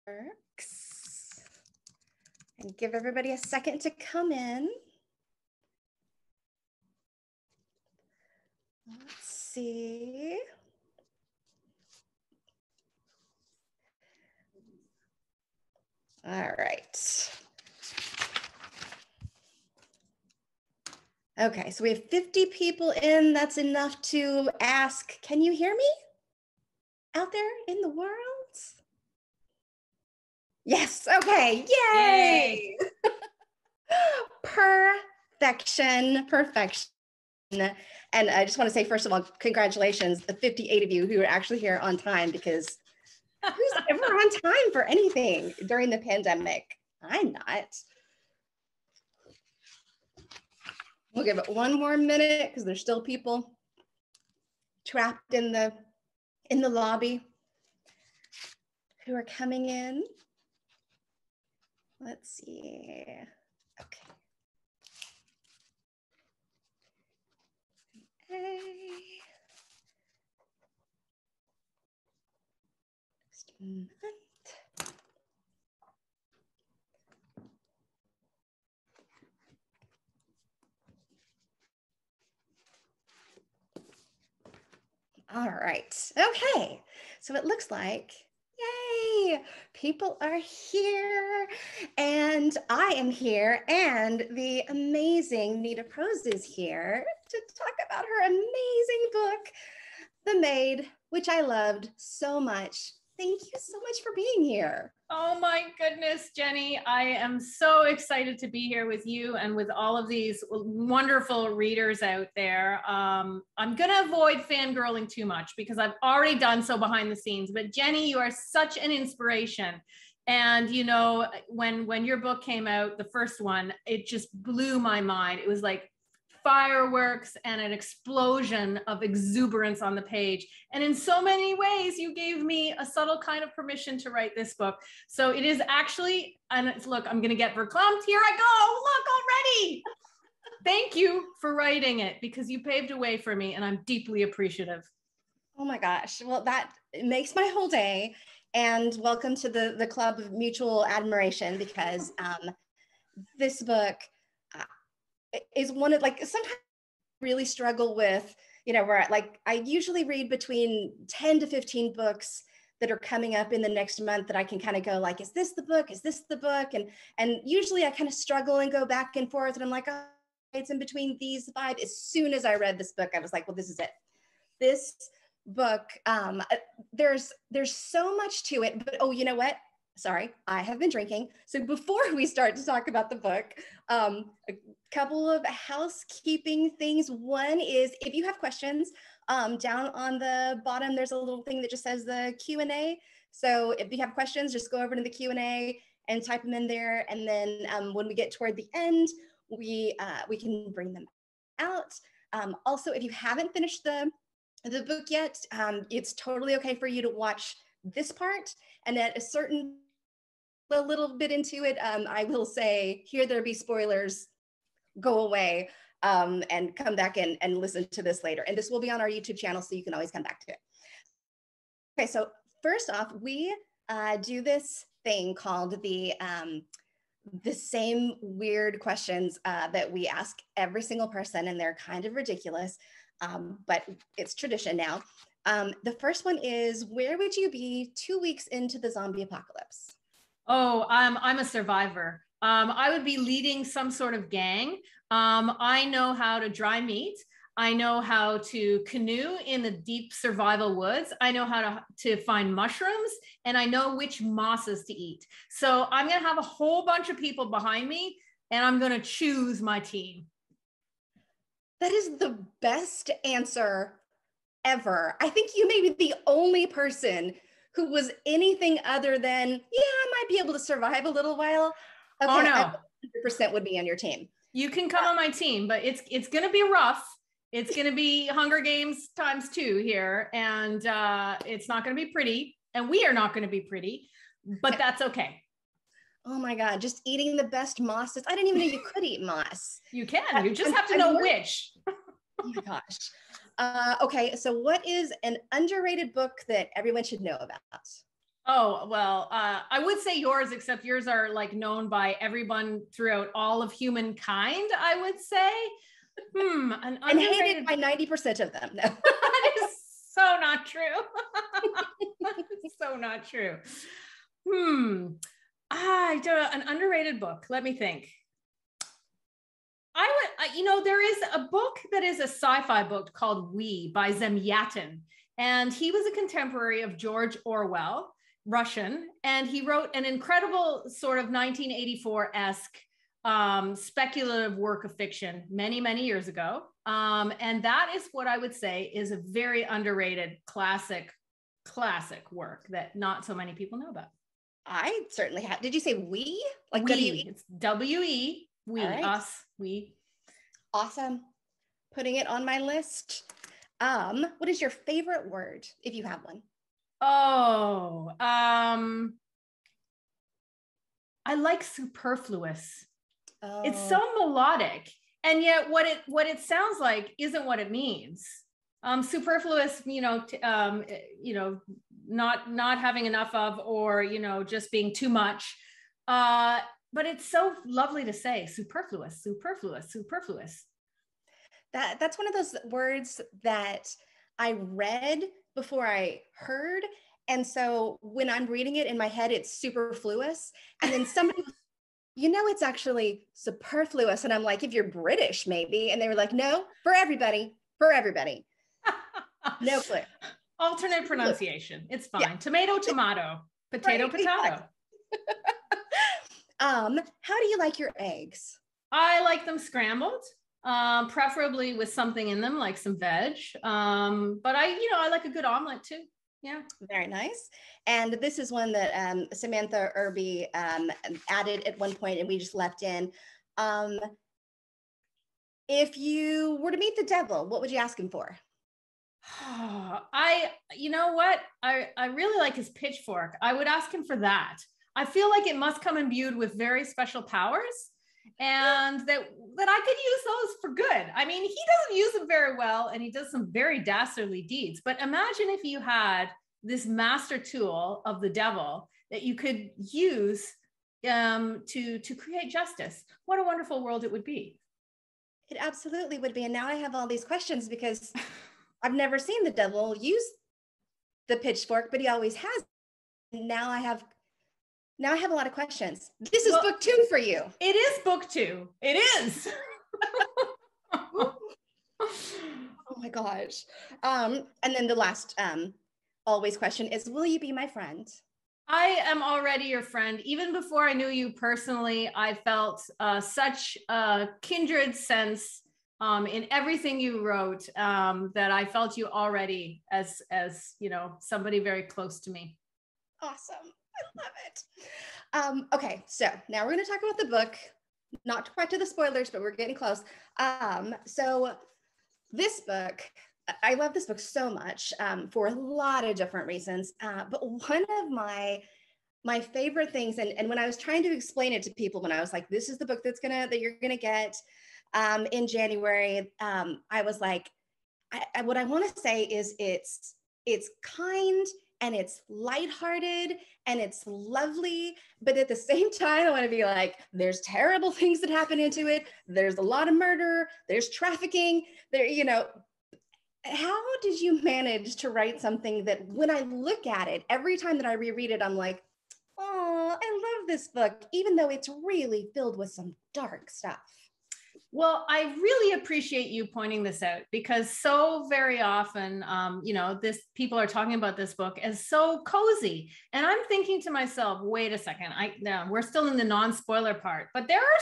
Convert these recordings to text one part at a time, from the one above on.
works. And give everybody a second to come in. Let's see. All right. Okay, so we have 50 people in. That's enough to ask, can you hear me out there in the world? Yes, okay, yay! Perfection, perfection. And I just want to say, first of all, congratulations, the 58 of you who are actually here on time, because who's ever on time for anything during the pandemic? I'm not. We'll give it one more minute because there's still people trapped in the lobby who are coming in. Let's see. Okay. Just a moment. All right, okay. So it looks like, yay, people are here and I am here and the amazing Nita Prose is here to talk about her amazing book, The Maid, which I loved so much. Thank you so much for being here. Oh my goodness, Jenny. I am so excited to be here with you and with all of these wonderful readers out there. I'm going to avoid fangirling too much because I've already done so behind the scenes, but Jenny, you are such an inspiration. And you know, when your book came out, the first one, it just blew my mind. It was like fireworks and an explosion of exuberance on the page. And in so many ways, you gave me a subtle kind of permission to write this book. So it is actually, and it's, look, I'm going to get verklempt. Here I go. Look already. Thank you for writing it because you paved a way for me and I'm deeply appreciative. Oh my gosh. Well, that makes my whole day. And welcome to the Club of Mutual Admiration, because this book is one of, like, sometimes I really struggle with, you know, where like I usually read between 10 to 15 books that are coming up in the next month that I can kind of go like, is this the book? Is this the book? And usually I kind of struggle and go back and forth and I'm like, oh, it's in between these five. As soon as I read this book, I was like, well, this is it. This book, there's so much to it, but oh, you know what? Sorry, I have been drinking. So before we start to talk about the book, a couple of housekeeping things. One is if you have questions, down on the bottom, there's a little thing that just says the Q&A. So if you have questions, just go over to the Q&A and type them in there. And then when we get toward the end, we can bring them out. Also, if you haven't finished the book yet, it's totally okay for you to watch this part. And at a little bit into it, I will say, here there be spoilers, go away, and come back and listen to this later. And this will be on our YouTube channel, so you can always come back to it. Okay, so first off, we do this thing called the same weird questions that we ask every single person, and they're kind of ridiculous, but it's tradition now. The first one is, where would you be 2 weeks into the zombie apocalypse? Oh, I'm a survivor. I would be leading some sort of gang. I know how to dry meat. I know how to canoe in the deep survival woods. I know how to find mushrooms, and I know which mosses to eat. So I'm going to have a whole bunch of people behind me, and I'm going to choose my team. That is the best answer ever. I think you may be the only person who was anything other than, yeah, I might be able to survive a little while. Okay, oh no, I 100% would be on your team. You can come on my team, but it's going to be rough. It's going to be Hunger Games ×2 here, and it's not going to be pretty, and we are not going to be pretty, but that's okay. Oh my God, just eating the best mosses. I didn't even know you could eat moss. You can, you just have to know which. Oh my gosh. Okay, so what is an underrated book that everyone should know about? Oh, well, I would say yours, except yours are like known by everyone throughout all of humankind, I would say. An And underrated... hated by 90% of them. No. That is so not true. So not true. I don't, an underrated book. Let me think. There is a book that is a sci-fi book called We by Zamyatin. And he was a contemporary of George Orwell, Russian. And he wrote an incredible sort of 1984-esque speculative work of fiction many, many years ago. And that is what I would say is a very underrated classic work that not so many people know about. I certainly have. Did you say we? Like we, W-E? it's W-E, we, right. us, we. Awesome. Putting it on my list. What is your favorite word, if you have one? Oh, I like superfluous. Oh. It's so melodic, and yet what it sounds like isn't what it means. Superfluous, not having enough of, or just being too much. But it's so lovely to say, superfluous. That's one of those words that I read before I heard. And so when I'm reading it in my head, it's superfluous. And then somebody, it's actually superfluous. And I'm like, if you're British, maybe. And they were like, no, for everybody. No clue. Alternate pronunciation. It's fine. Yeah. Tomato, potato, right, potato. How do you like your eggs? I like them scrambled, preferably with something in them, like some veg. But I like a good omelet too. Yeah. Very nice. And this is one that Samantha Irby added at one point, and we just left in. If you were to meet the devil, what would you ask him for? You know what? I really like his pitchfork. I would ask him for that. I feel like it must come imbued with very special powers, and that I could use those for good. I mean, he doesn't use them very well, and he does some very dastardly deeds. But imagine if you had this master tool of the devil that you could use to create justice. What a wonderful world it would be. It absolutely would be. And now I have all these questions because I've never seen the devil use the pitchfork, but he always has. And now I have a lot of questions. This is book 2 for you. It is book 2. It is. Oh my gosh. And then the last always question is, will you be my friend? I am already your friend. Even before I knew you personally, I felt such a kindred sense in everything you wrote that I felt you already as somebody very close to me. Awesome. I love it. Okay, so now we're going to talk about the book. Not quite to the spoilers, but we're getting close. So this book, I love this book so much for a lot of different reasons. But one of my favorite things, and when I was trying to explain it to people, when I was like, this is the book that you're gonna get in January, I was like, what I want to say is it's kind and it's lighthearted and it's lovely, but at the same time, I want to be like, there's terrible things that happen into it. There's a lot of murder. There's trafficking. How did you manage to write something that when I look at it, every time that I reread it, I'm like, oh, I love this book, even though it's really filled with some dark stuff. Well, I really appreciate you pointing this out, because so very often, people are talking about this book as so cozy. And I'm thinking to myself, wait a second, we're still in the non-spoiler part, but there are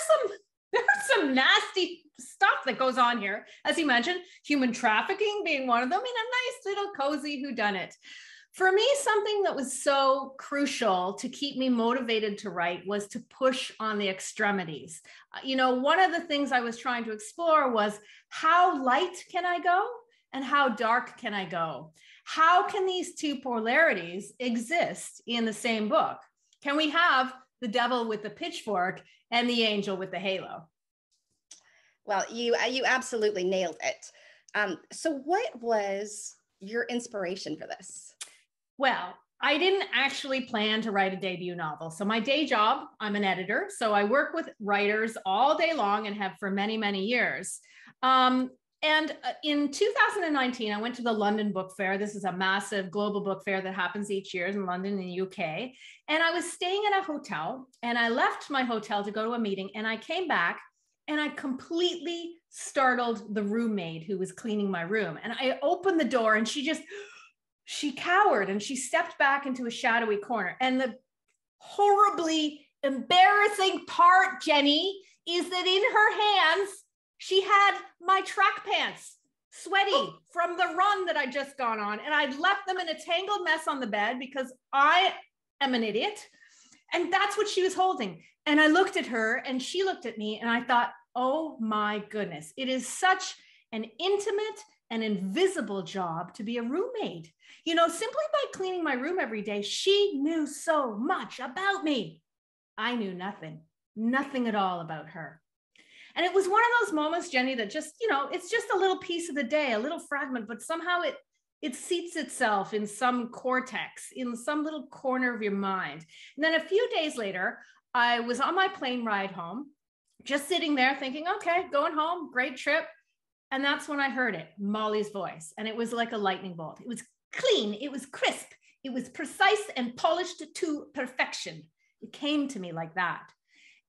some nasty stuff that goes on here. As you mentioned, human trafficking being one of them, in a nice little cozy whodunit. For me, something that was so crucial to keep me motivated to write was to push on the extremities. One of the things I was trying to explore was, how light can I go and how dark can I go? How can these two polarities exist in the same book? Can we have the devil with the pitchfork and the angel with the halo? Well, you absolutely nailed it. So what was your inspiration for this? Well, I didn't actually plan to write a debut novel. So my day job, I'm an editor. So I work with writers all day long and have for many, many years. And in 2019, I went to the London Book Fair. This is a massive global book fair that happens each year in London in the UK. And I was staying in a hotel, and I left my hotel to go to a meeting, and I came back and I completely startled the roommate who was cleaning my room. And I opened the door, and she cowered and she stepped back into a shadowy corner. And the horribly embarrassing part, Jenny, is that in her hands, she had my track pants, sweaty from the run that I'd just gone on. And I'd left them in a tangled mess on the bed because I am an idiot. And that's what she was holding. And I looked at her and she looked at me, and I thought, oh my goodness, it is such an intimate and invisible job to be a roommate. You know, simply by cleaning my room every day, she knew so much about me. I knew nothing at all about her. And it was one of those moments, Jenny, that just, you know, it's just a little piece of the day, a little fragment, but somehow it seats itself in some cortex, in some little corner of your mind. And then a few days later, I was on my plane ride home, just sitting there thinking, okay, going home, great trip. And that's when I heard it, Molly's voice. And it was like a lightning bolt. It was clean, it was crisp, it was precise and polished to perfection. It came to me like that.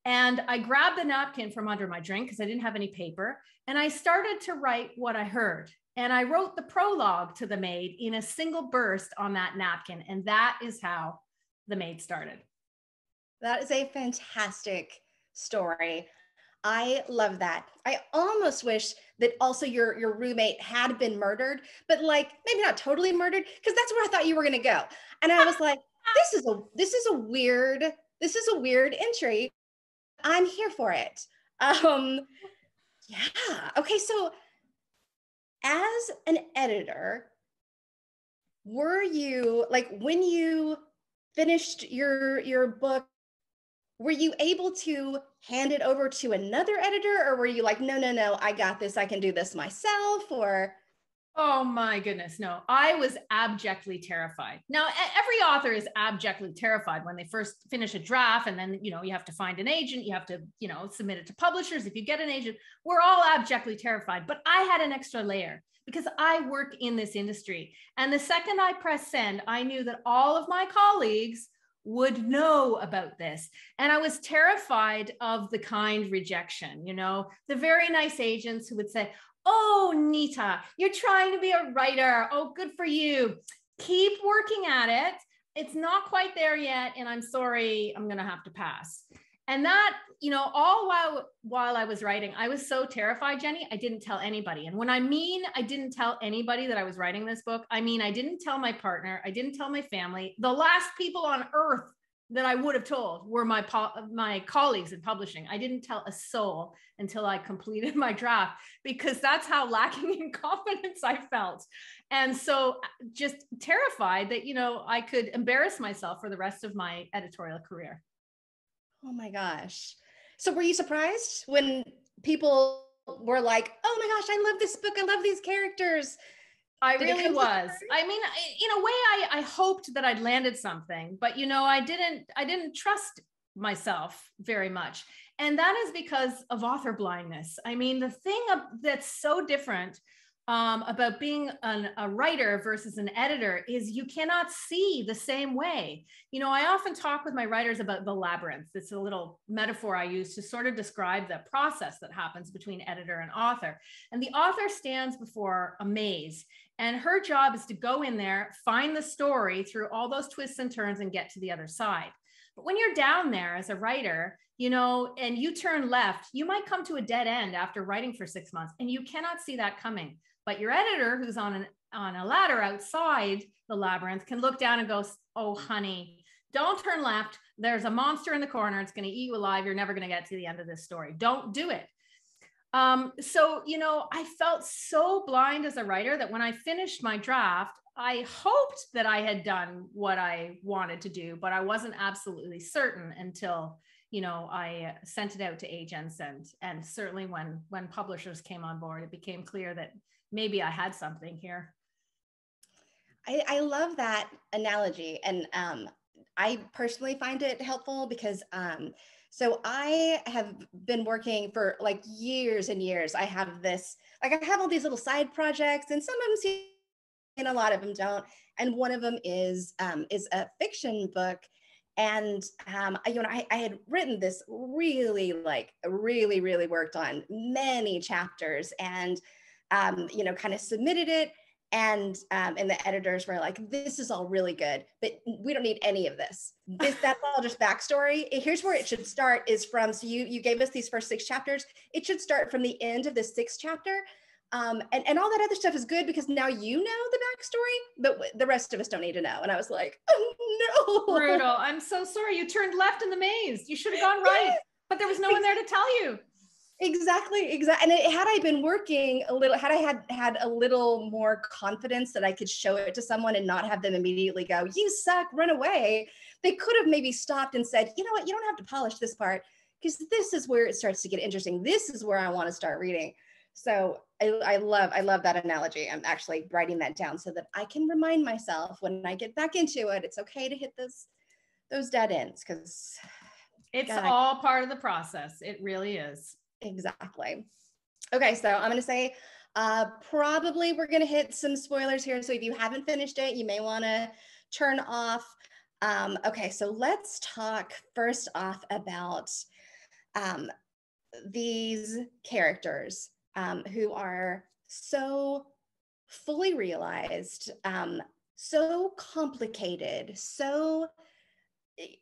And I grabbed the napkin from under my drink because I didn't have any paper. And I started to write what I heard. And I wrote the prologue to The Maid in a single burst on that napkin. And that is how The Maid started. That is a fantastic story. I love that. I almost wish that also your roommate had been murdered, but like maybe not totally murdered, because that's where I thought you were gonna go. And I was like, this is a weird entry. I'm here for it. Yeah. Okay. So as an editor, were you like, when you finished your book, were you able to hand it over to another editor, or were you like, no, I got this, I can do this myself? Or oh my goodness, no, I was abjectly terrified. Now, every author is abjectly terrified when they first finish a draft, and then, you know, you have to find an agent, you have to, you know, submit it to publishers. If you get an agent, we're all abjectly terrified, but I had an extra layer because I work in this industry. And the second I pressed send, I knew that all of my colleagues would know about this. And I was terrified of the kind rejection, you know, the very nice agents who would say, oh, Nita, you're trying to be a writer. Oh, good for you. Keep working at it. It's not quite there yet. And I'm sorry, I'm going to have to pass. And that, you know, all while I was writing, I was so terrified, Jenny, I didn't tell anybody. And when I mean I didn't tell anybody that I was writing this book, I mean, I didn't tell my partner, I didn't tell my family. The last people on earth that I would have told were my colleagues in publishing. I didn't tell a soul until I completed my draft, because that's how lacking in confidence I felt. And so just terrified that, you know, I could embarrass myself for the rest of my editorial career. oh my gosh. So were you surprised when people were like, oh my gosh, I love this book, I love these characters? I really was. I mean, in a way, I hoped that I'd landed something, but, you know, I didn't trust myself very much. And that is because of author blindness. I mean, the thing that's so different about being a writer versus an editor is you cannot see the same way. You know, I often talk with my writers about the labyrinth. It's a little metaphor I use to sort of describe the process that happens between editor and author. And the author stands before a maze, and her job is to go in there, find the story through all those twists and turns, and get to the other side. But when you're down there as a writer, you know, and you turn left, you might come to a dead end after writing for 6 months, and you cannot see that coming. But your editor, who's on a ladder outside the labyrinth, can look down and go, oh, honey, don't turn left. There's a monster in the corner. It's going to eat you alive. You're never going to get to the end of this story. Don't do it. So, you know, I felt so blind as a writer that when I finished my draft, I hoped that I had done what I wanted to do, but I wasn't absolutely certain until, you know, I sent it out to agents, and certainly when publishers came on board, it became clear that maybe I had something here. I love that analogy. And I personally find it helpful because so I have been working for like years and years. I have this, like I have all these little side projects, and some of them seem, and a lot of them don't. And one of them is a fiction book. And I had written this really worked on many chapters, and kind of submitted it. And the editors were like, "This is all really good, but we don't need any of this. That's all just backstory. Here's where it should start. Is from, so you gave us these first 6 chapters. It should start from the end of the 6th chapter." And all that other stuff is good because now you know the backstory, but the rest of us don't need to know. And I was like, oh no. Brutal. I'm so sorry. You turned left in the maze. You should have gone right, but there was no one there to tell you. Exactly. And had I been working a little, had I had a little more confidence that I could show it to someone and not have them immediately go, "You suck, run away," they could have maybe stopped and said, "You know what, you don't have to polish this part because this is where it starts to get interesting. This is where I want to start reading." So I love that analogy. I'm actually writing that down so that I can remind myself when I get back into it, it's okay to hit those dead ends, because it's all part of the process. It really is. Exactly. Okay, so I'm going to say probably we're going to hit some spoilers here. So if you haven't finished it, you may want to turn off. Okay, so let's talk first off about these characters who are so fully realized, so complicated, so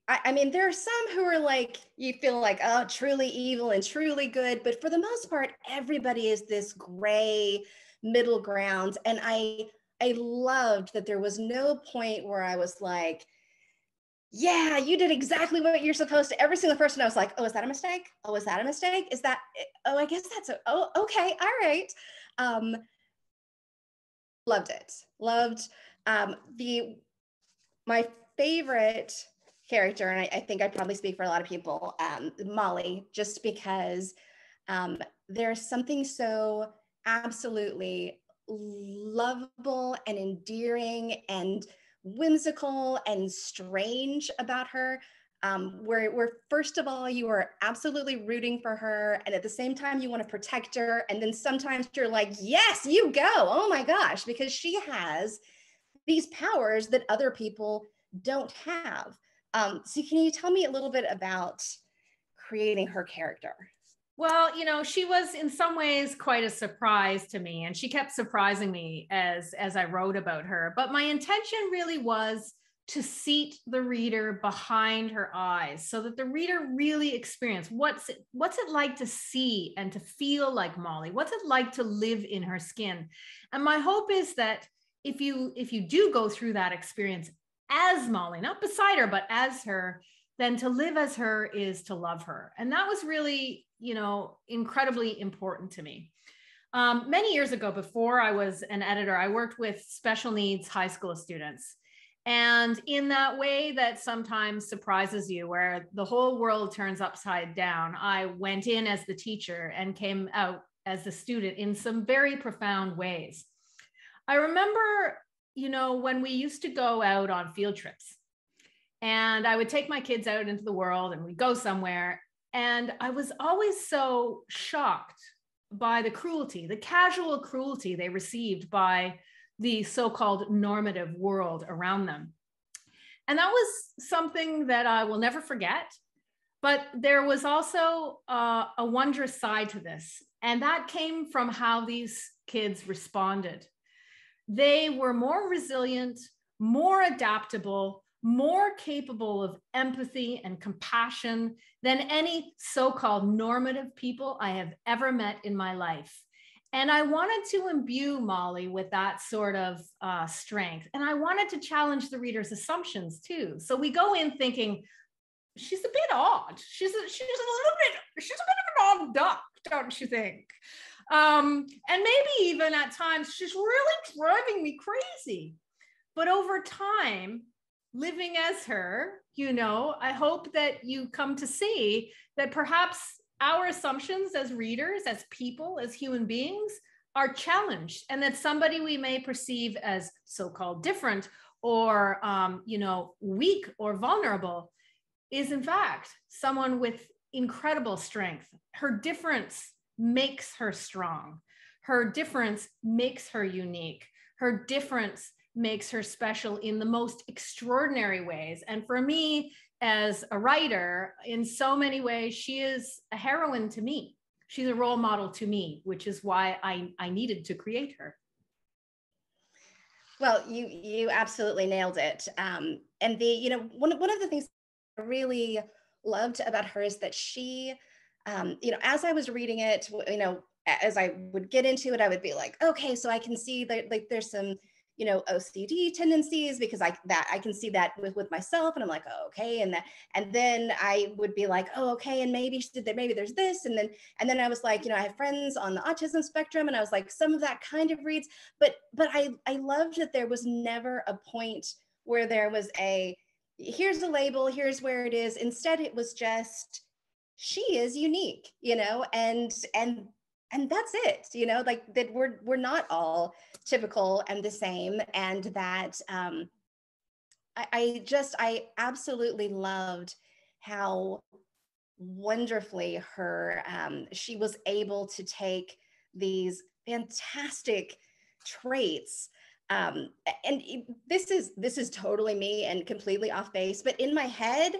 I mean, there are some who are like, you feel like, oh, truly evil and truly good. But for the most part, everybody is this gray middle ground. And I loved that there was no point where I was like, yeah, you did exactly what you're supposed to. Every single person I was like, oh, is that a mistake? Oh, is that a mistake? Is that, oh, I guess that's, oh, okay. All right. Loved it. Loved my favorite character, and I think I probably speak for a lot of people, Molly, just because there's something so absolutely lovable and endearing and whimsical and strange about her, where first of all, you are absolutely rooting for her, and at the same time, you want to protect her, and then sometimes you're like, yes, you go, oh my gosh, because she has these powers that other people don't have. So can you tell me a little bit about creating her character? Well, she was in some ways quite a surprise to me, and she kept surprising me as I wrote about her. But my intention really was to seat the reader behind her eyes so that the reader really experience what's it like to see and to feel like Molly? What's it like to live in her skin? And my hope is that if you do go through that experience as Molly, not beside her, but as her, then to live as her is to love her. And that was really, incredibly important to me. Many years ago, before I was an editor, I worked with special needs high school students. And in that way that sometimes surprises you, where the whole world turns upside down, I went in as the teacher and came out as the student in some very profound ways. I remember, when we used to go out on field trips, and I would take my kids out into the world and we'd go somewhere. And I was always so shocked by the cruelty, the casual cruelty they received by the so-called normative world around them. And that was something that I will never forget. But there was also a wondrous side to this. And that came from how these kids responded. They were more resilient, more adaptable, more capable of empathy and compassion than any so-called normative people I have ever met in my life. And I wanted to imbue Molly with that sort of strength. And I wanted to challenge the reader's assumptions too. So we go in thinking, she's a bit odd. She's a bit of an odd duck, don't you think? And maybe even at times she's really driving me crazy. But over time, living as her, I hope that you come to see that perhaps our assumptions as readers, as people, as human beings, are challenged, and that somebody we may perceive as so-called different or, you know, weak or vulnerable is in fact someone with incredible strength. Her difference makes her strong. Her difference makes her unique. Her difference makes her special in the most extraordinary ways. And for me, as a writer, in so many ways, she is a heroine to me. She's a role model to me, which is why I needed to create her. Well, you absolutely nailed it. And the, you know, one of the things I really loved about her is that she, you know, as I was reading it, you know, as I would get into it, I would be like, okay, so I can see that like there's some, you know, OCD tendencies because I can see that with myself, and I'm like, oh, okay, and then I would be like, oh, okay, and maybe there's this, and then I was like, you know, I have friends on the autism spectrum, and I was like, some of that kind of reads, but I loved that there was never a point where there was a here's the label, here's where it is. Instead, it was just she is unique, you know, and that's it, you know, like that we're not all typical and the same, and that I absolutely loved how wonderfully her she was able to take these fantastic traits, and this is totally me and completely off base, but in my head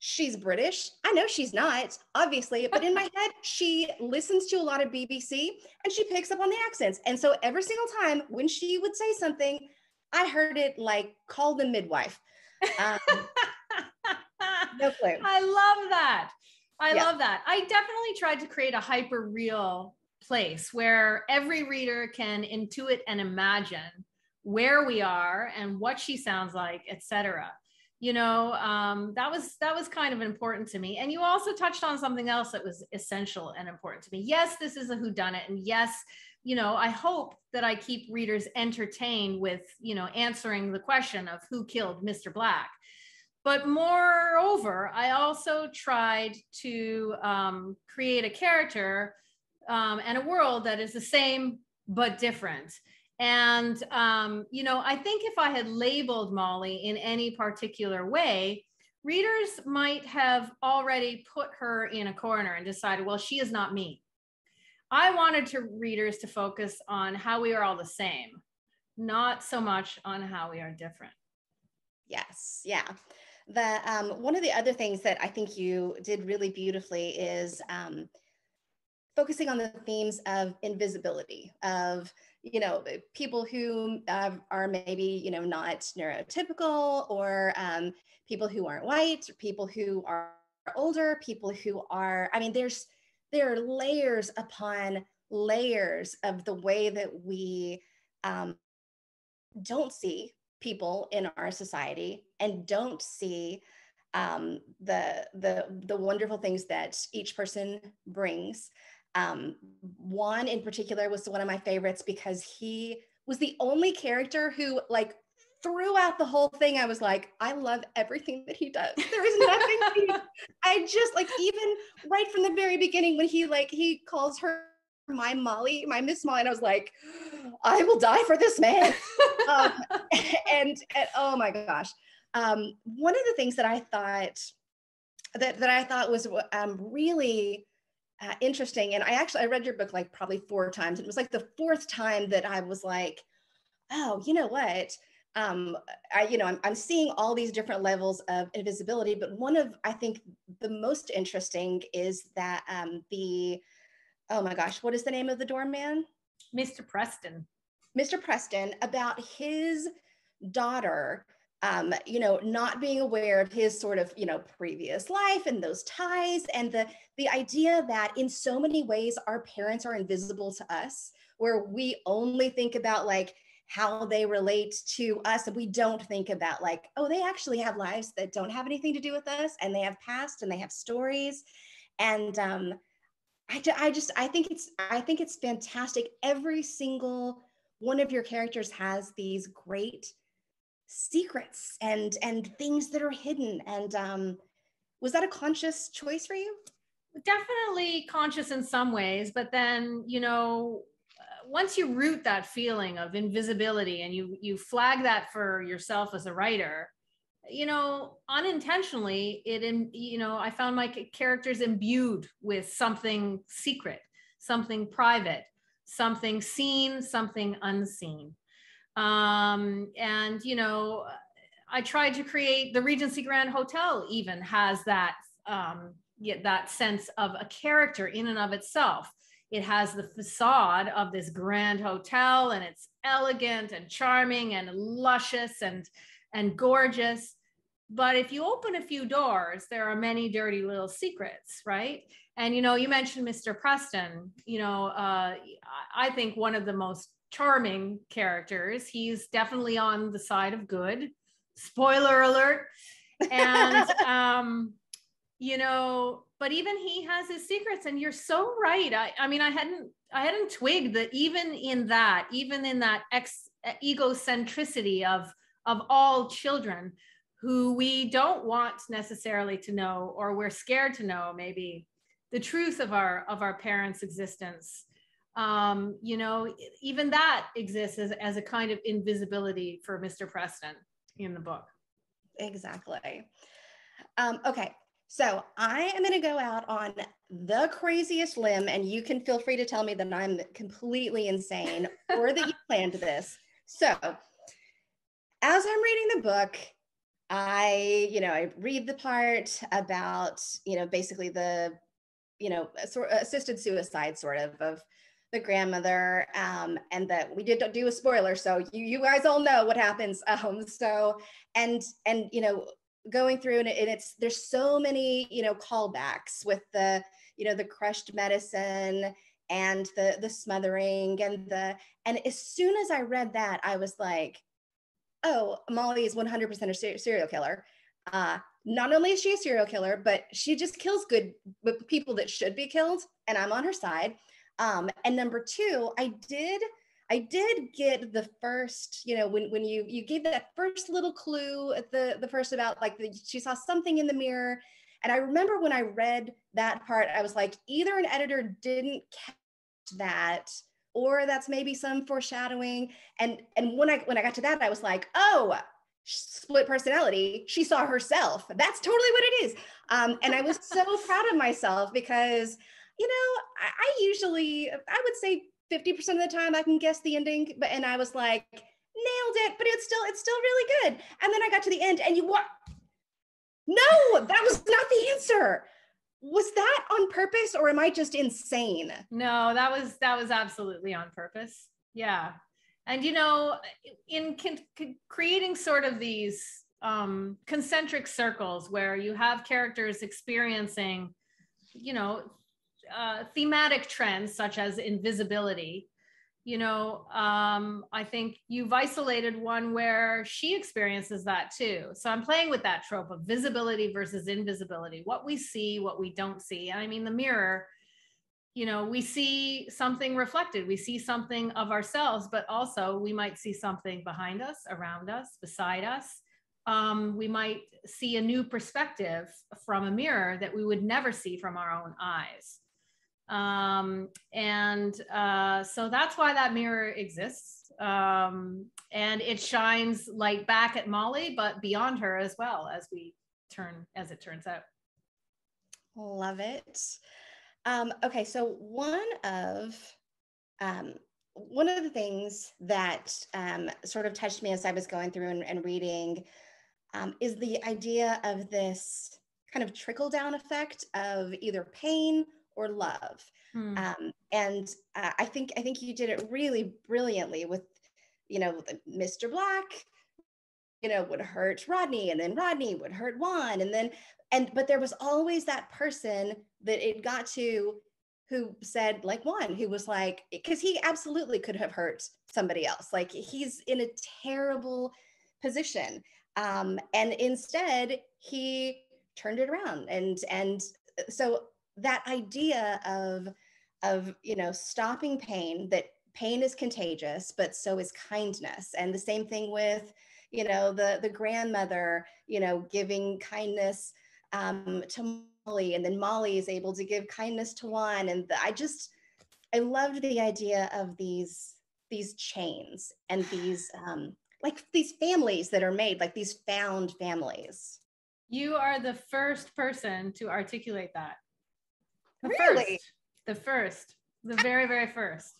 she's British. I know she's not, obviously, but in my head, she listens to a lot of BBC and she picks up on the accents. And so every single time when she would say something, I heard it like, call the midwife. No clue. I love that. I love that. I definitely tried to create a hyper real place where every reader can intuit and imagine where we are and what she sounds like, etc. You know, that was kind of important to me. And you also touched on something else that was essential and important to me. Yes, this is a whodunit, and yes, you know, I hope that I keep readers entertained with, you know, answering the question of who killed Mr. Black. But moreover, I also tried to create a character and a world that is the same but different. And, you know, I think if I had labeled Molly in any particular way, readers might have already put her in a corner and decided, well, she is not me. I wanted readers to focus on how we are all the same, not so much on how we are different. Yes, yeah. The one of the other things that I think you did really beautifully is focusing on the themes of invisibility, of, you know, people who are maybe, you know, not neurotypical, or people who aren't white, or people who are older, people who are, I mean, there are layers upon layers of the way that we don't see people in our society and don't see the wonderful things that each person brings. Juan in particular was one of my favorites because he was the only character who, like, throughout the whole thing, I was like, I love everything that he does. There is nothing I just, like, even right from the very beginning when he calls her my Molly, my Miss Molly, and I was like, I will die for this man. And oh my gosh. One of the things that I thought was really interesting, and I read your book like probably 4 times. It was like the 4th time that I was like, oh, you know what? I'm seeing all these different levels of invisibility, but one of, I think, the most interesting is that oh my gosh, what is the name of the doorman? Mr. Preston. Mr. Preston, about his daughter, not being aware of his sort of, previous life and those ties, and the idea that in so many ways our parents are invisible to us, where we only think about like how they relate to us, and we don't think about like, oh, they actually have lives that don't have anything to do with us, and they have past and they have stories. And I think it's fantastic. Every single one of your characters has these great secrets and things that are hidden. And was that a conscious choice for you? Definitely conscious in some ways, but then, once you root that feeling of invisibility and you flag that for yourself as a writer, you know, unintentionally, I found my characters imbued with something secret, something private, something seen, something unseen. And, you know, I tried to create the Regency Grand Hotel even has that, that sense of a character in and of itself. It has the facade of this grand hotel, and it's elegant and charming and luscious and gorgeous. But if you open a few doors, there are many dirty little secrets, right? And, you know, you mentioned Mr. Preston. You know, I think one of the most charming characters. He's definitely on the side of good. Spoiler alert. And, you know, but even he has his secrets, and you're so right. I mean, I hadn't twigged that even in that egocentricity of all children who we don't want necessarily to know, or we're scared to know maybe the truth of our parents' existence. You know, even that exists as a kind of invisibility for Mr. Preston in the book. Exactly. Okay, so I am going to go out on the craziest limb, and you can feel free to tell me that I'm completely insane or that you planned this. So as I'm reading the book, I read the part about, basically the, assisted suicide sort of the grandmother, and that we did do a spoiler. So you guys all know what happens. Going through, and there's so many, callbacks with the, the crushed medicine and the smothering and as soon as I read that, I was like, oh, Molly is 100% a serial killer. Not only is she a serial killer, but she just kills good people that should be killed, and I'm on her side. And number two, I did get the first, when you gave that first little clue at the first about she saw something in the mirror. And I remember when I read that part, I was like, either an editor didn't catch that, or that's maybe some foreshadowing. And when I got to that, I was like, oh, split personality. She saw herself. That's totally what it is. And I was so proud of myself because, I usually, I would say 50% of the time I can guess the ending, and I was like, nailed it, but it's still really good. And then I got to the end, and no, that was not the answer. Was that on purpose, or am I just insane? No, that was absolutely on purpose. Yeah. And, in creating sort of these concentric circles where you have characters experiencing, thematic trends such as invisibility, I think you've isolated one where she experiences that too. So I'm playing with that trope of visibility versus invisibility, what we see, what we don't see. I mean, the mirror, we see something reflected, we see something of ourselves, but also we might see something behind us, around us, beside us. We might see a new perspective from a mirror that we would never see from our own eyes. So that's why that mirror exists. And it shines light back at Molly, but beyond her as well, as it turns out. Love it. Okay, so one of the things that sort of touched me as I was going through and reading is the idea of this kind of trickle down effect of either pain or love. I think you did it really brilliantly with, Mr. Black, would hurt Rodney, and then Rodney would hurt Juan, but there was always that person that it got to who said, like Juan, who was like, because he absolutely could have hurt somebody else. Like, he's in a terrible position. And instead he turned it around. And so that idea of stopping pain, that pain is contagious, but so is kindness. And the same thing with, the grandmother, giving kindness to Molly, and then Molly is able to give kindness to Juan. And I loved the idea of these chains and these like these families that are made, like these found families. You are the first person to articulate that. Really? The very, very first.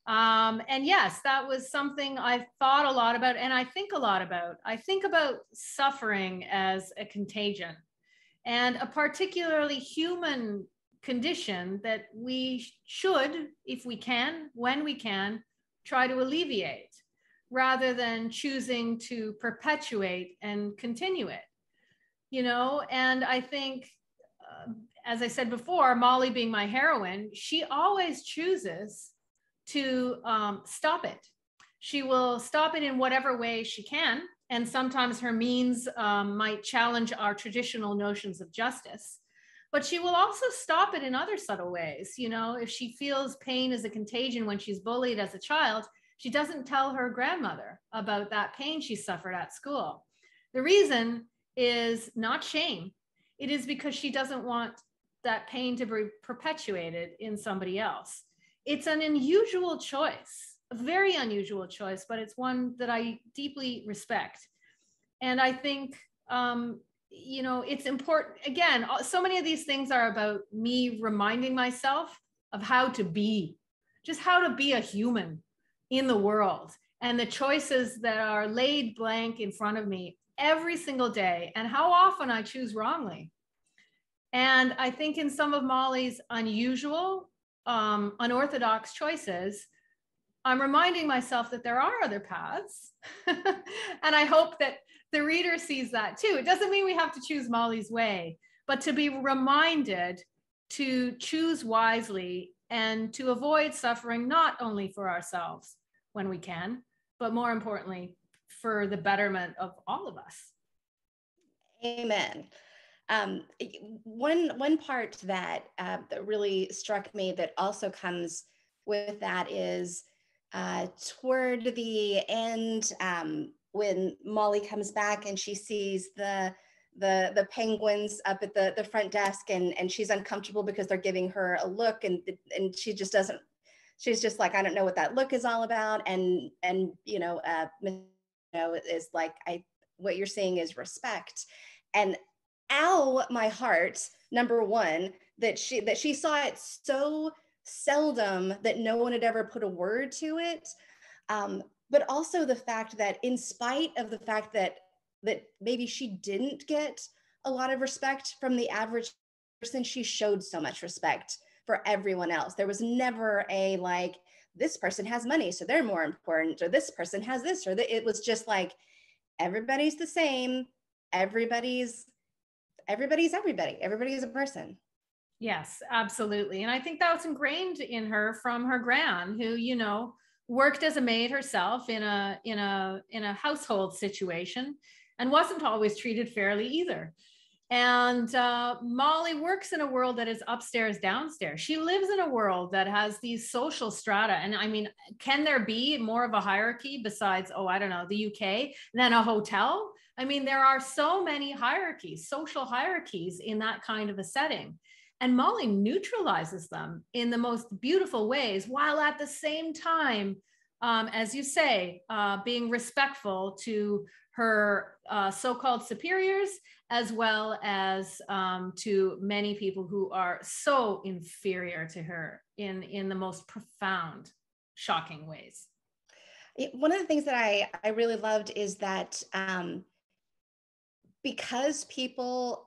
And yes, that was something I thought a lot about, and I think a lot about. I think about suffering as a contagion, and a particularly human condition that we should, if we can, when we can, try to alleviate, rather than choosing to perpetuate and continue it. You know, and I think, as I said before, Molly being my heroine, she always chooses to stop it. She will stop it in whatever way she can. And sometimes her means might challenge our traditional notions of justice. But she will also stop it in other subtle ways. You know, if she feels pain as a contagion when she's bullied as a child, she doesn't tell her grandmother about that pain she suffered at school. The reason is not shame. It is because she doesn't want that pain to be perpetuated in somebody else. It's an unusual choice, a very unusual choice, but it's one that I deeply respect. And I think, you know, it's important. Again, so many of these things are about me reminding myself of how to be, just how to be a human in the world, and the choices that are laid blank in front of me every single day, and how often I choose wrongly. And I think in some of Molly's unusual, unorthodox choices, I'm reminding myself that there are other paths. And I hope that the reader sees that too. It doesn't mean we have to choose Molly's way, but to be reminded to choose wisely and to avoid suffering, not only for ourselves when we can, but more importantly, for the betterment of all of us. Amen. One part that really struck me that also comes with that is toward the end, when Molly comes back and she sees the penguins up at the front desk, and she's uncomfortable because they're giving her a look, and she just doesn't. She's just like, I don't know what that look is all about, and is like, what you're saying is respect. And ow, my heart, number one, that she saw it so seldom that no one had ever put a word to it. But also the fact that, in spite of the fact that maybe she didn't get a lot of respect from the average person, she showed so much respect for everyone else. There was never a like, this person has money, so they're more important, or this person has this, or it was just like, everybody's the same. Everybody's everybody. Everybody is a person. Yes, absolutely. And I think that was ingrained in her from her gran, who, you know, worked as a maid herself in a household situation and wasn't always treated fairly either. And Molly works in a world that is upstairs, downstairs. She lives in a world that has these social strata. And I mean, can there be more of a hierarchy besides, oh, I don't know, the UK than a hotel? I mean, there are so many hierarchies, social hierarchies in that kind of a setting. And Molly neutralizes them in the most beautiful ways, while at the same time, as you say, being respectful to her so-called superiors, as well as to many people who are so inferior to her in the most profound, shocking ways. One of the things that I really loved is that because people,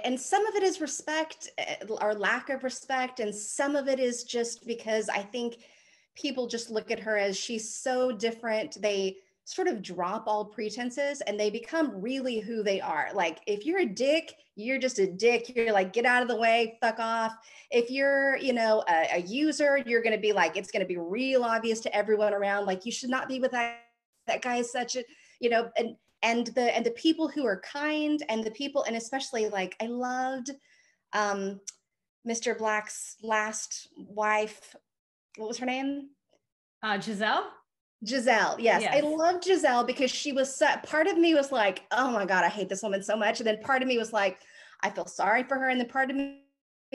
and some of it is respect or lack of respect, and some of it is just because I think people just look at her as she's so different. They sort of drop all pretenses and they become really who they are. Like, if you're a dick, you're just a dick. You're like, get out of the way, fuck off. If you're, you know, a user, you're going to be like, it's going to be real obvious to everyone around. Like, you should not be with that guy is such a, you know, and the people who are kind, and the people, and especially, like, I loved Mr. Black's last wife. What was her name? Giselle? Giselle, yes. I loved Giselle because she was part of me was like, oh my God, I hate this woman so much. And then part of me was like, I feel sorry for her. And then part of me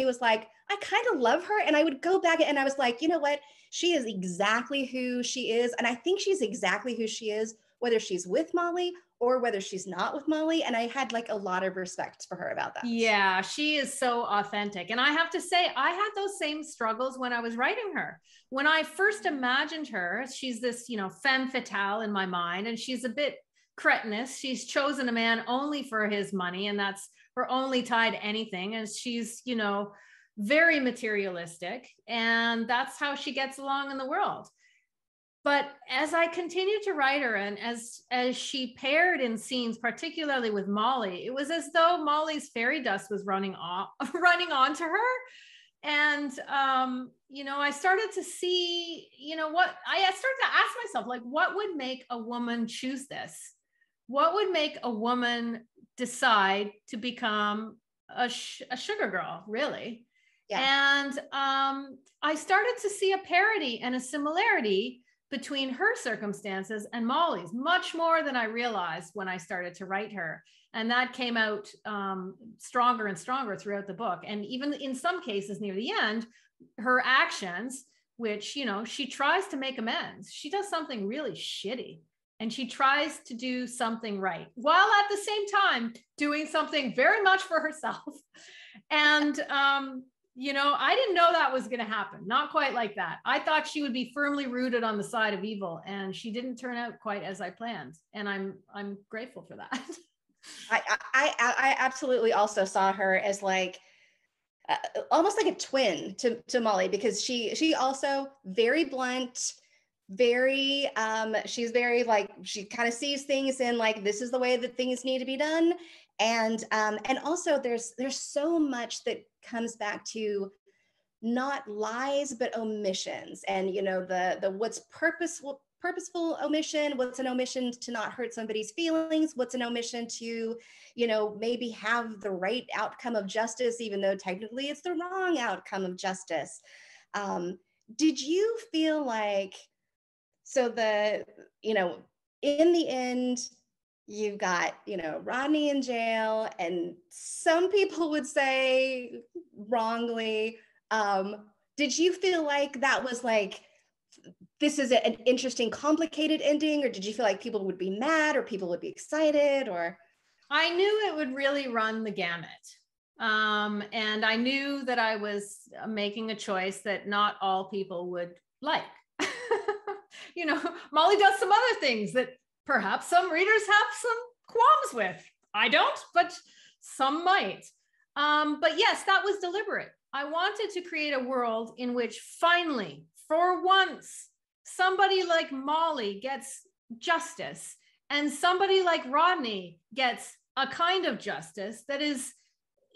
was like, I kind of love her. And I would go back and I was like, you know what? She is exactly who she is. And I think she's exactly who she is, whether she's with Molly or whether she's not with Molly. And I had like a lot of respect for her about that. Yeah, she is so authentic. And I have to say, I had those same struggles when I was writing her. When I first imagined her, she's this, femme fatale in my mind, and she's a bit cretinous. She's chosen a man only for his money, and that's her only tie to anything. And she's, very materialistic, and that's how she gets along in the world. But as I continued to write her, and as she paired in scenes, particularly with Molly, it was as though Molly's fairy dust was running onto her. And, I started to see, I started to ask myself, like, what would make a woman choose this? What would make a woman decide to become a sugar girl, really? Yeah. And I started to see a parity and a similarity between her circumstances and Molly's, much more than I realized when I started to write her. And that came out stronger and stronger throughout the book. And even in some cases near the end, her actions, which, she tries to make amends. She does something really shitty, and she tries to do something right, while at the same time doing something very much for herself. And, I didn't know that was going to happen. Not quite like that. I thought she would be firmly rooted on the side of evil, and she didn't turn out quite as I planned. And I'm grateful for that. I absolutely also saw her as like almost like a twin to Molly, because she also very blunt, very she's very like, she kind of sees things in like, this is the way that things need to be done. And also there's so much that comes back to not lies but omissions, and the what's purposeful omission, what's an omission to not hurt somebody's feelings, what's an omission to maybe have the right outcome of justice even though technically it's the wrong outcome of justice. Did you feel like, so in the end, you've got, Rodney in jail, and some people would say wrongly. Did you feel like that was like, this is an interesting, complicated ending, or did you feel like people would be mad or people would be excited? Or I knew it would really run the gamut. And I knew that I was making a choice that not all people would like. Molly does some other things that perhaps some readers have some qualms with. I don't, but some might. But yes, that was deliberate. I wanted to create a world in which finally, for once, somebody like Molly gets justice, and somebody like Rodney gets a kind of justice that is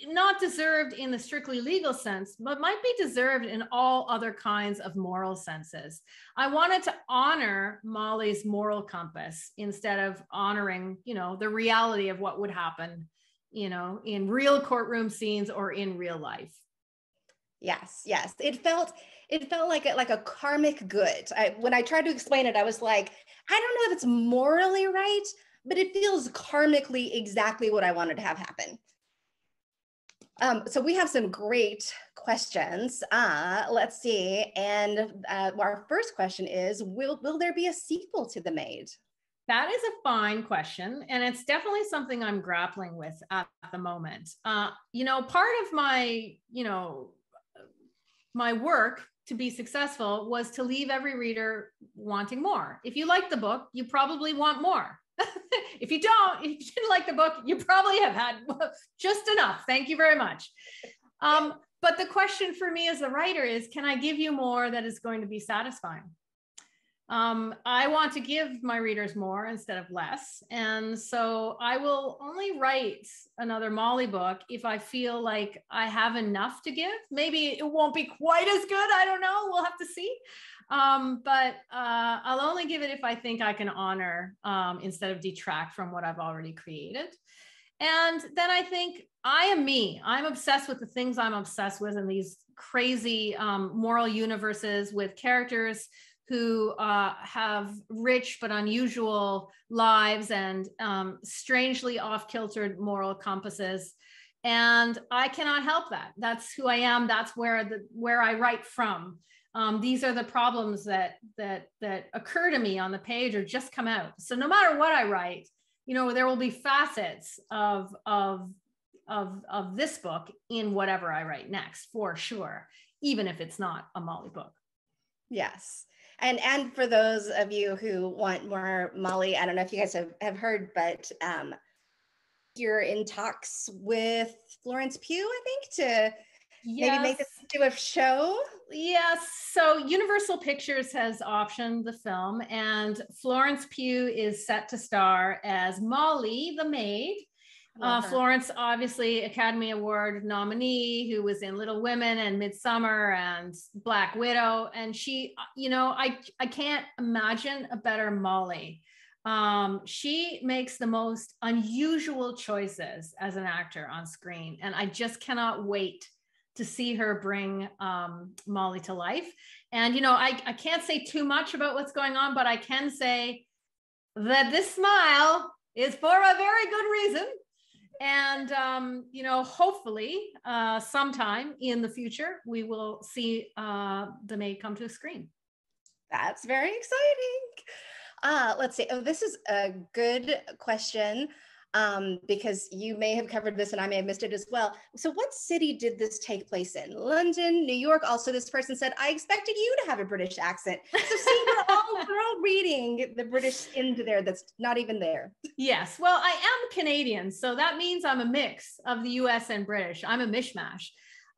not deserved in the strictly legal sense, but might be deserved in all other kinds of moral senses. I wanted to honor Molly's moral compass instead of honoring, the reality of what would happen, in real courtroom scenes or in real life. Yes. It felt like a karmic good. When I tried to explain it, I was like, I don't know if it's morally right, but it feels karmically exactly what I wanted to have happen. So we have some great questions. Let's see. And our first question is, will there be a sequel to The Maid? That is a fine question. And it's definitely something I'm grappling with at the moment. Part of my, my work to be successful was to leave every reader wanting more. If you like the book, you probably want more. If you didn't like the book, you probably have had just enough. Thank you very much. But the question for me as a writer is, can I give you more that is going to be satisfying? I want to give my readers more instead of less. And so I will only write another Molly book if I feel like I have enough to give. Maybe it won't be quite as good. I don't know. We'll have to see. But I'll only give it if I think I can honor instead of detract from what I've already created. And then I think I am me. I'm obsessed with the things I'm obsessed with in these crazy moral universes with characters who have rich but unusual lives and strangely off-kiltered moral compasses. And I cannot help that. That's who I am. That's where I write from. These are the problems that occur to me on the page or just come out. So no matter what I write, you know, there will be facets of this book in whatever I write next, for sure, even if it's not a Molly book. Yes. And for those of you who want more Molly, I don't know if you guys have heard, but you're in talks with Florence Pugh, I think, to maybe make this into a show. Yes. So Universal Pictures has optioned the film, and Florence Pugh is set to star as Molly, the maid. Florence, obviously Academy Award nominee, who was in Little Women and Midsummer and Black Widow. And she, you know, I can't imagine a better Molly. She makes the most unusual choices as an actor on screen. And I just cannot wait to see her bring Molly to life. And, you know, I can't say too much about what's going on, but I can say that this smile is for a very good reason. And, you know, hopefully sometime in the future, we will see The Maid come to a screen. That's very exciting. Let's see. Oh, this is a good question because you may have covered this and I may have missed it as well. So what city did this take place in? London, New York? Also, this person said, I expected you to have a British accent. So see, we're all reading the British into there that's not even there. Yes. Well, I am Canadian, so that means I'm a mix of the US and British. I'm a mishmash.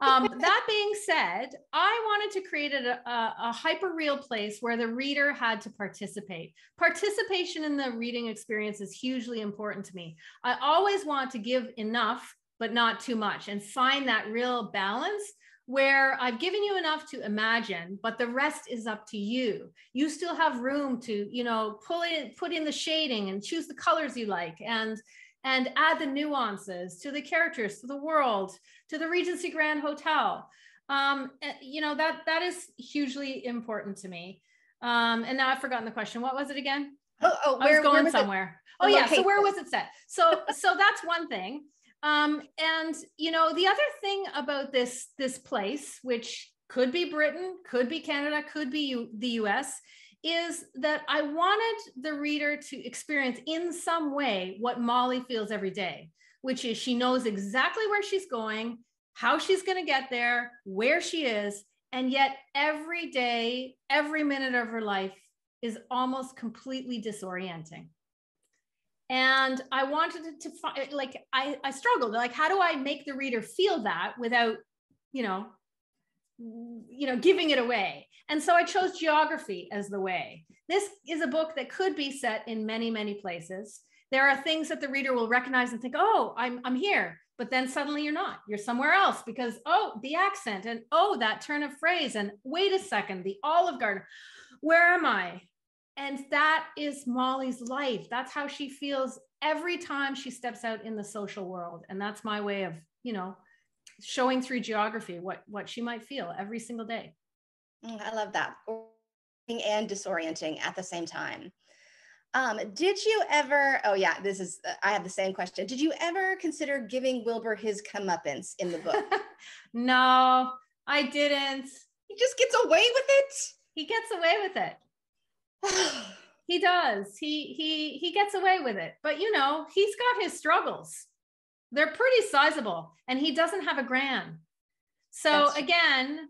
That being said, I wanted to create a hyper-real place where the reader had to participate. Participation in the reading experience is hugely important to me. I always want to give enough, but not too much, and find that real balance where I've given you enough to imagine, but the rest is up to you. You still have room to, you know, put in the shading and choose the colors you like, and add the nuances to the characters, to the world, to the Regency Grand Hotel. You know, that is hugely important to me. And now I've forgotten the question. What was it again? I was going somewhere. Oh yeah, so where was it set? So that's one thing. And you know, the other thing about this place, which could be Britain, could be Canada, could be the US, is that I wanted the reader to experience in some way what Molly feels every day, which is she knows exactly where she's going, how she's going to get there, where she is, and yet every day, every minute of her life is almost completely disorienting. And I wanted to find, like, I struggled, like, how do I make the reader feel that without, you know, giving it away? And so I chose geography as the way. This is a book that could be set in many, many places. There are things that the reader will recognize and think, oh, I'm here. But then suddenly you're not. You're somewhere else because, oh, the accent, and oh, that turn of phrase, and wait a second, the Olive Garden. Where am I? And that is Molly's life. That's how she feels every time she steps out in the social world. And that's my way of, you know, showing through geography what she might feel every single day. I love that. And disorienting at the same time. Did you ever, oh yeah, I have the same question. Did you ever consider giving Wilbur his comeuppance in the book? No, I didn't. He just gets away with it? He gets away with it. He does. He gets away with it. But you know, he's got his struggles. They're pretty sizable, and he doesn't have a gran. So again,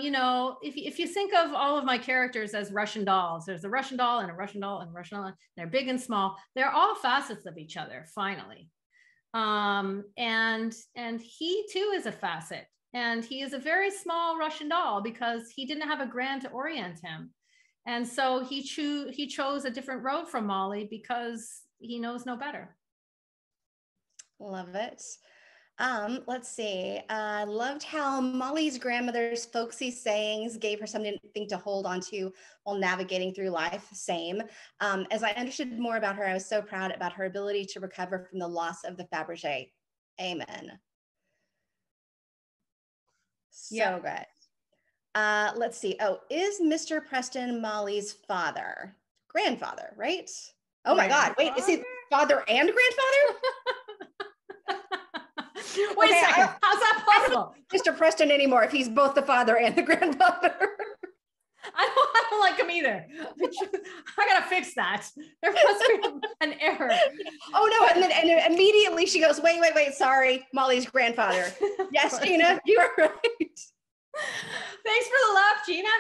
you know, if you think of all of my characters as Russian dolls, there's a Russian doll and a Russian doll and a Russian doll. They're big and small. They're all facets of each other, finally. And he too is a facet. And he is a very small Russian doll because he didn't have a gran to orient him. And so he chose a different road from Molly because he knows no better. Love it. Let's see. I loved how Molly's grandmother's folksy sayings gave her something to hold on to while navigating through life. Same. As I understood more about her, I was so proud about her ability to recover from the loss of the Fabergé. Amen. So good. Let's see. Oh, is Mr. Preston Molly's grandfather, right? Oh my God. Wait, is he father and grandfather? Wait a second. How's that possible? Mr. Preston anymore if he's both the father and the grandfather. I don't like him either. I gotta fix that. There must be an error. Oh no! And immediately she goes, wait. Sorry, Molly's grandfather. Yes, Gina, you are right. Thanks for the laugh, Gina.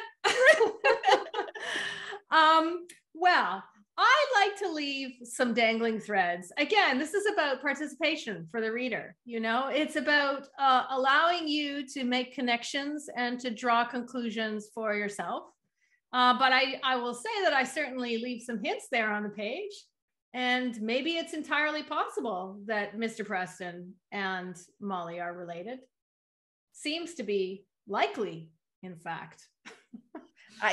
Well, I like to leave some dangling threads. Again, this is about participation for the reader. It's about allowing you to make connections and to draw conclusions for yourself. But I will say that I certainly leave some hints there on the page. And maybe it's entirely possible that Mr. Preston and Molly are related. Seems to be likely, in fact.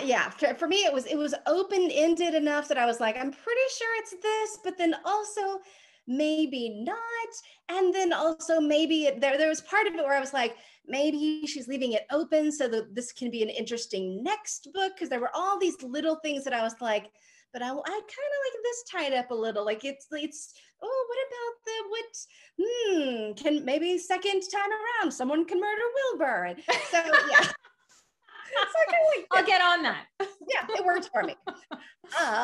Yeah, for me, it was open-ended enough that I was like, I'm pretty sure it's this, but then also maybe not. And then also maybe there was part of it where I was like, maybe she's leaving it open so that this can be an interesting next book, because there were all these little things that I was like, but I kind of like this tied up a little. Like it's oh, what about can maybe second time around someone can murder Wilbur? And so yeah. I'll get on that. Yeah, it worked for me.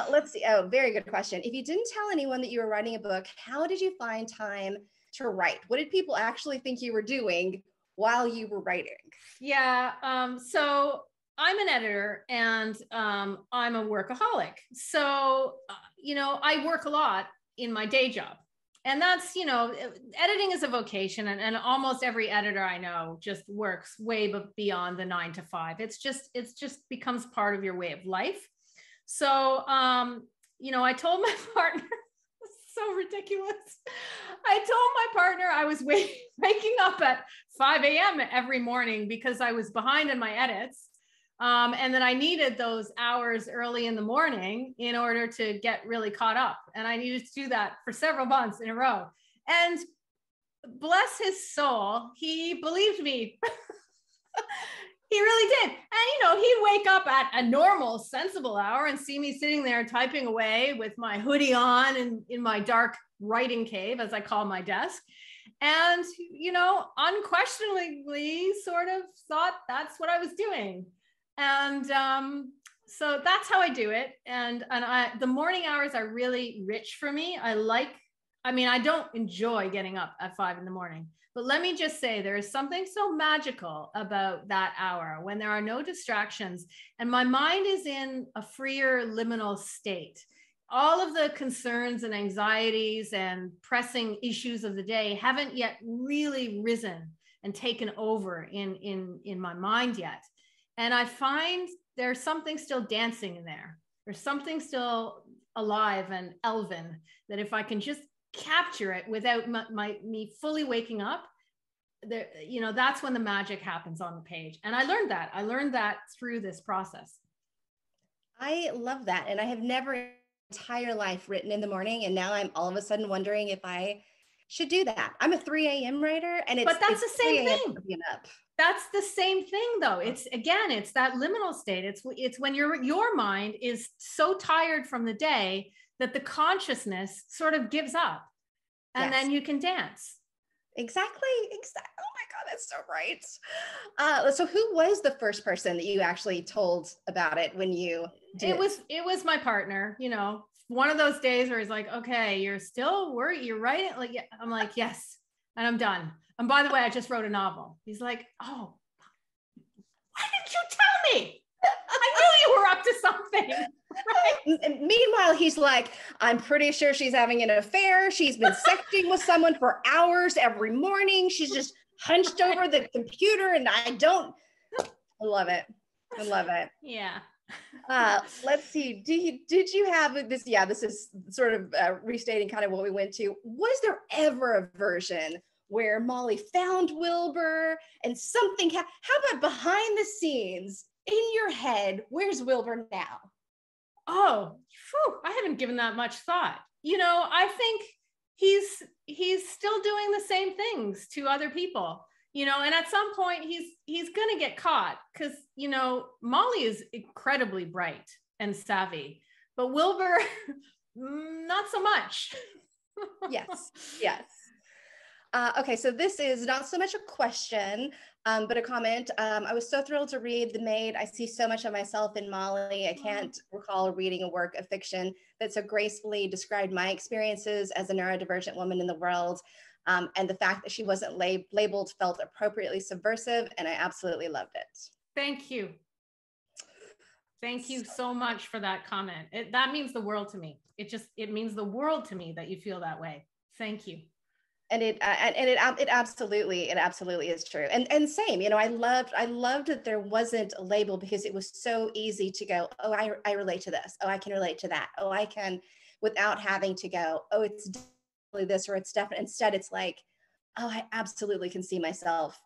Let's see. Oh, very good question. If you didn't tell anyone that you were writing a book, how did you find time to write? What did people actually think you were doing while you were writing? Yeah, so I'm an editor and I'm a workaholic. So, I work a lot in my day job. And that's, editing is a vocation, and almost every editor I know just works way beyond the 9 to 5. It's just becomes part of your way of life. So, I told my partner, so ridiculous. I told my partner I was waking up at 5 a.m. every morning because I was behind in my edits. And then I needed those hours early in the morning in order to get really caught up. And I needed to do that for several months in a row. And bless his soul, he believed me. He really did. And, he'd wake up at a normal, sensible hour and see me sitting there typing away with my hoodie on and in my dark writing cave, as I call my desk. And, unquestionably sort of thought that's what I was doing. And so that's how I do it. And the morning hours are really rich for me. I don't enjoy getting up at 5 in the morning, but let me just say there is something so magical about that hour when there are no distractions and my mind is in a freer liminal state. All of the concerns and anxieties and pressing issues of the day haven't yet really risen and taken over in my mind yet. And I find there's something still dancing in there. There's something still alive and elven that if I can just capture it without me fully waking up, that's when the magic happens on the page. And I learned that through this process. I love that. And I have never in my entire life written in the morning. And now I'm all of a sudden wondering if I should do that. I'm a 3 a.m. writer and but that's the same thing. Up. That's the same thing though. It's that liminal state. It's when your mind is so tired from the day that the consciousness sort of gives up and then you can dance. Exactly. Oh my God, that's so right. So who was the first person that you actually told about it when you did it was my partner, one of those days where he's like, okay, you're still worried, you're writing? Like, I'm like, yes, and I'm done. And by the way, I just wrote a novel. He's like, oh, why didn't you tell me? I knew you were up to something. Right? And meanwhile, he's like, I'm pretty sure she's having an affair. She's been sexting with someone for hours every morning. She's just hunched over the computer and I love it. I love it. Yeah. Let's see. Did you have this? Yeah, this is sort of restating kind of what we went to. Was there ever a version where Molly found Wilbur and something how about behind the scenes in your head? Where's Wilbur now? Oh, I haven't given that much thought. I think he's still doing the same things to other people, and at some point he's gonna get caught because Molly is incredibly bright and savvy, but Wilbur not so much. Yes. Okay, so this is not so much a question, but a comment. I was so thrilled to read The Maid. I see so much of myself in Molly. I can't recall reading a work of fiction that so gracefully described my experiences as a neurodivergent woman in the world. And the fact that she wasn't labeled felt appropriately subversive, and I absolutely loved it. Thank you. Thank you so much for that comment. That means the world to me. It means the world to me that you feel that way. Thank you. And it absolutely is true. And same, you know, I loved that there wasn't a label, because it was so easy to go, oh, I relate to this. Oh, I can relate to that. Oh, I can, without having to go, oh, it's definitely this, or it's definitely, instead it's like, oh, I absolutely can see myself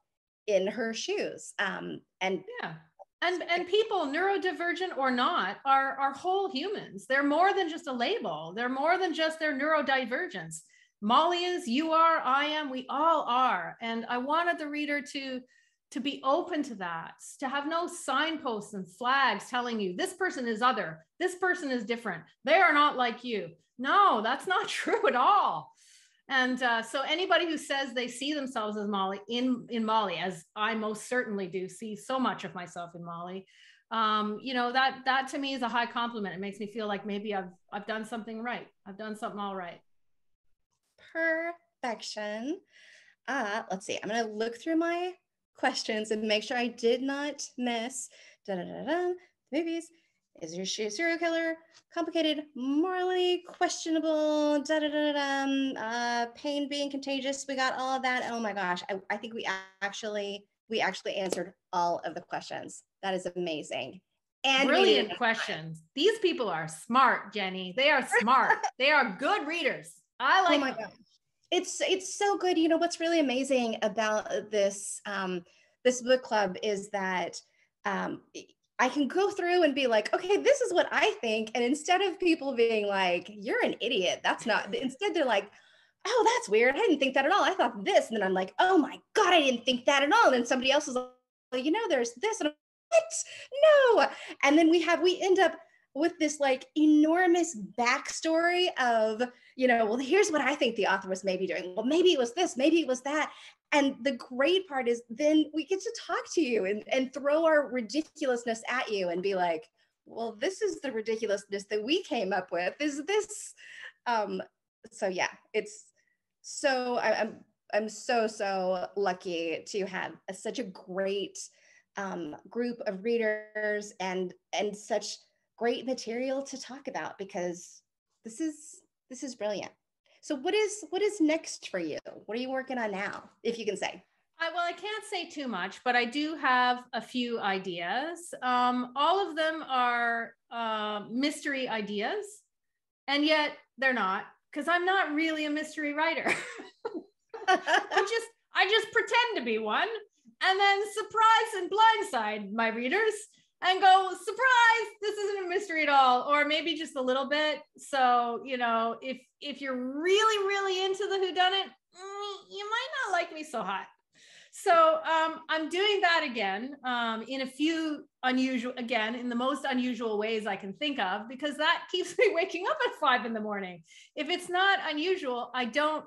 in her shoes. And yeah. And people, neurodivergent or not, are whole humans. They're more than just a label. They're more than just their neurodivergence. Molly is, you are, I am, we all are. And I wanted the reader to be open to that, to have no signposts and flags telling you this person is other, this person is different, they are not like you. No, that's not true at all. And so anybody who says they see themselves as Molly, in Molly, as I most certainly do see so much of myself in Molly, you know, that to me is a high compliment. It makes me feel like maybe I've done something right. I've done something all right. Perfection. Let's see. I'm going to look through my questions and make sure I did not miss. Movies. Is your serial killer complicated, morally questionable? Pain being contagious. We got all of that. Oh my gosh. I think we actually answered all of the questions. That is amazing. And brilliant questions. These people are smart, Jenny. They are smart. They are good readers. I like. Oh my gosh. It's so good. You know, what's really amazing about this this book club is that I can go through and be like, okay, this is what I think. And instead of people being like, you're an idiot, that's not, instead they're like, oh, that's weird. I didn't think that at all. I thought this. And then I'm like, oh my God, I didn't think that at all. And then somebody else is like, well, you know, there's this. And I'm like, what? No. And then we end up with this like enormous backstory of, you know, well, here's what I think the author was maybe doing. Well, maybe it was this, maybe it was that. And the great part is then we get to talk to you and throw our ridiculousness at you and be like, well, this is the ridiculousness that we came up with. Is this? So yeah, it's so, I'm so lucky to have such a great group of readers and such great material to talk about, because this is brilliant. So what is next for you? What are you working on now, if you can say? Well, I can't say too much, but I do have a few ideas. All of them are mystery ideas, and yet they're not, because I'm not really a mystery writer. I just pretend to be one, and then surprise and blindside my readers and go, surprise, this isn't a mystery at all, or maybe just a little bit. So, you know, if you're really, really into the whodunit, you might not like me so hot. So I'm doing that again in a few unusual, again, in the most unusual ways I can think of, because that keeps me waking up at 5 a.m. If it's not unusual, I don't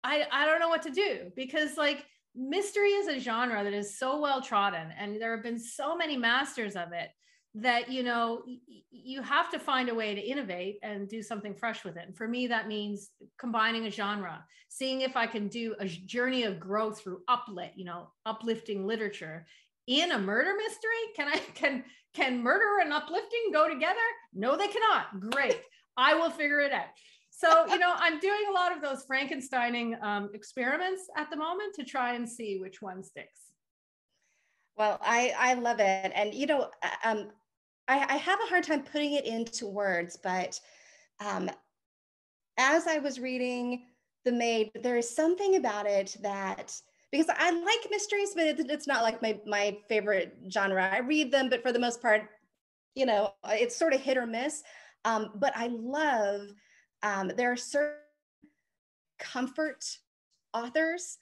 know what to do, because like, mystery is a genre that is so well trodden, and there have been so many masters of it that, you know, you have to find a way to innovate and do something fresh with it. And for me, that means combining a genre, seeing if I can do a journey of growth through uplifting literature in a murder mystery. Can murder and uplifting go together? No, they cannot. Great. I will figure it out. So, you know, I'm doing a lot of those Frankensteining experiments at the moment to try and see which one sticks. Well, I love it. And, you know, I have a hard time putting it into words, but as I was reading The Maid, there is something about it that, because I like mysteries, but it's not like my favorite genre. I read them, but for the most part, you know, it's sort of hit or miss. But I love, there are certain comfort authors,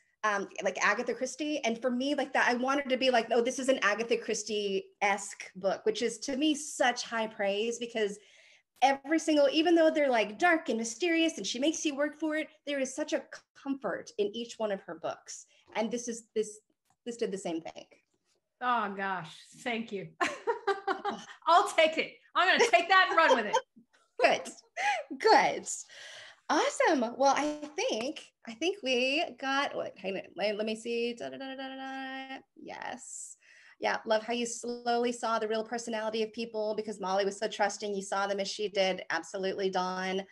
like Agatha Christie. And for me, like that, I wanted to be like, oh, this is an Agatha Christie-esque book, which is to me such high praise, because every single, even though they're like dark and mysterious and she makes you work for it, there is such a comfort in each one of her books. And this did the same thing. Oh gosh, thank you. I'll take it. I'm going to take that and run with it. Good. Awesome. Well, I think we got what, hang on, let me see. Yes. Yeah, love how you slowly saw the real personality of people because Molly was so trusting. You saw them as she did. Absolutely, Dawn.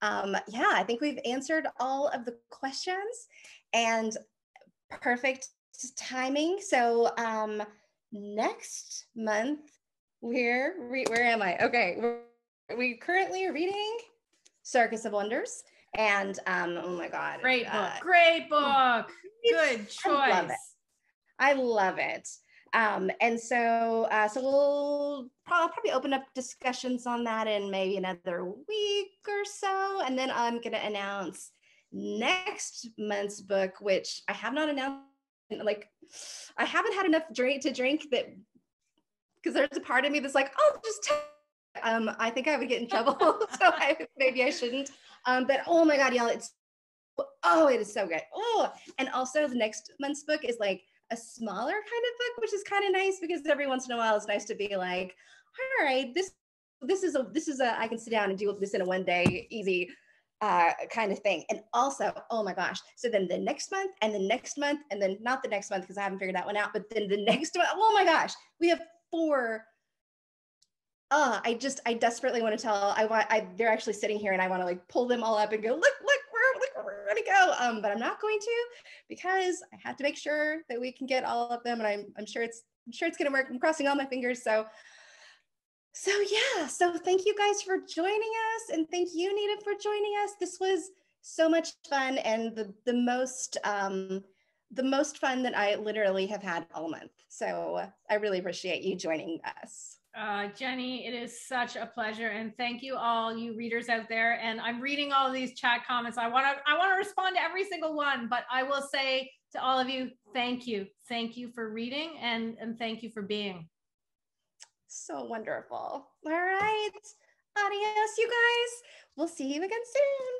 Yeah, I think we've answered all of the questions and perfect timing. So next month, where am I? Okay, we currently are reading Circus of Wonders. And oh my God. Great book. Good choice. I love it. And so we'll probably open up discussions on that in maybe another week or so. And then I'm going to announce next month's book, which I have not announced. Like, I haven't had enough to drink that, because there's a part of me that's like, oh, just tell. I think I would get in trouble, so maybe I shouldn't. But oh my God, y'all, it is so good. Oh, and also the next month's book is like a smaller kind of book, which is kind of nice because every once in a while it's nice to be like, all right, this is a I can sit down and do this in a one day easy kind of thing. And also, oh my gosh, so then the next month and the next month and then not the next month because I haven't figured that one out, but then the next one, oh my gosh, we have 4. I desperately want to tell. They're actually sitting here, and I want to like pull them all up and go, look, we're ready to go. But I'm not going to, because I have to make sure that we can get all of them, and I'm sure it's gonna work. I'm crossing all my fingers. So yeah. So thank you guys for joining us, and thank you, Nita, for joining us. This was so much fun, and the most fun that I literally have had all month. So I really appreciate you joining us. Jenny, it is such a pleasure, and thank you all you readers out there. And I'm reading all of these chat comments. I want to respond to every single one, but I will say to all of you, thank you for reading, and thank you for being so wonderful. All right, adios, you guys. We'll see you again soon.